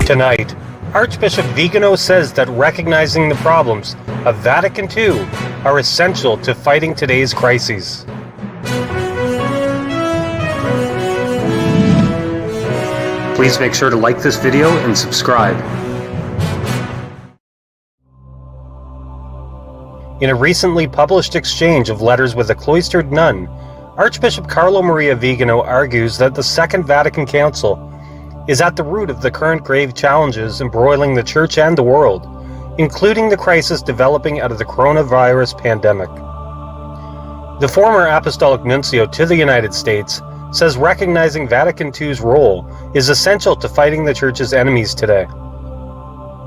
Tonight, Archbishop Vigano says that recognizing the problems of Vatican II are essential to fighting today's crises. Please make sure to like this video and subscribe. In a recently published exchange of letters with a cloistered nun, Archbishop Carlo Maria Vigano argues that the Second Vatican Council is at the root of the current grave challenges embroiling the Church and the world, including the crisis developing out of the coronavirus pandemic. The former Apostolic Nuncio to the United States says recognizing Vatican II's role is essential to fighting the Church's enemies today.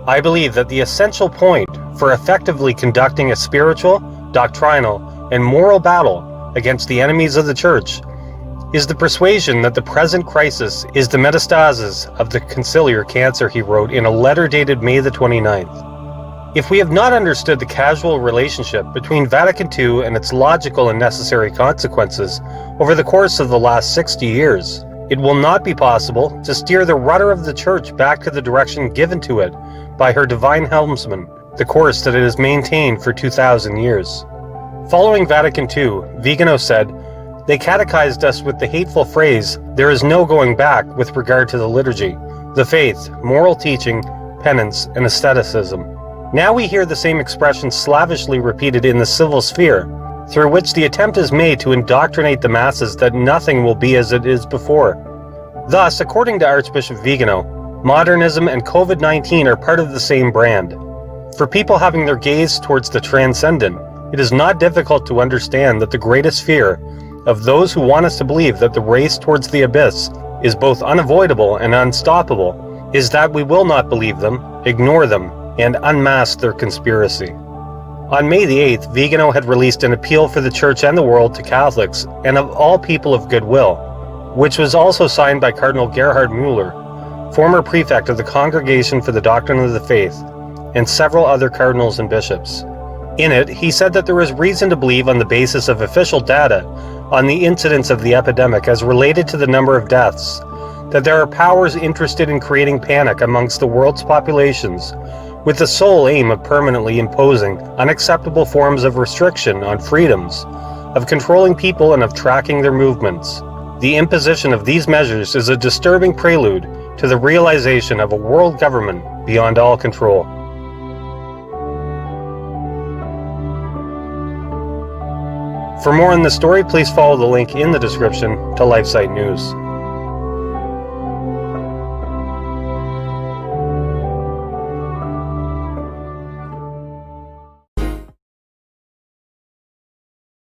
I believe that the essential point for effectively conducting a spiritual, doctrinal, and moral battle against the enemies of the Church is the persuasion that the present crisis is the metastasis of the conciliar cancer, he wrote in a letter dated May the 29th. If we have not understood the causal relationship between Vatican II and its logical and necessary consequences over the course of the last 60 years, it will not be possible to steer the rudder of the Church back to the direction given to it by her divine helmsman, the course that it has maintained for 2,000 years. Following Vatican II, Vigano said, "They catechized us with the hateful phrase, 'There is no going back' with regard to the liturgy, the faith, moral teaching, penance, and asceticism. Now we hear the same expression slavishly repeated in the civil sphere, through which the attempt is made to indoctrinate the masses that nothing will be as it is before." Thus, according to Archbishop Vigano, modernism and COVID-19 are part of the same brand. For people having their gaze towards the transcendent, it is not difficult to understand that the greatest fear of those who want us to believe that the race towards the abyss is both unavoidable and unstoppable is that we will not believe them, ignore them, and unmask their conspiracy. On May the 8th, Vigano had released an appeal for the Church and the world to Catholics and of all people of goodwill, which was also signed by Cardinal Gerhard Müller, former prefect of the Congregation for the Doctrine of the Faith, and several other cardinals and bishops. In it, he said that there is reason to believe on the basis of official data on the incidence of the epidemic as related to the number of deaths, that there are powers interested in creating panic amongst the world's populations with the sole aim of permanently imposing unacceptable forms of restriction on freedoms, of controlling people and of tracking their movements. The imposition of these measures is a disturbing prelude to the realization of a world government beyond all control. For more on this story, please follow the link in the description to LifeSite News.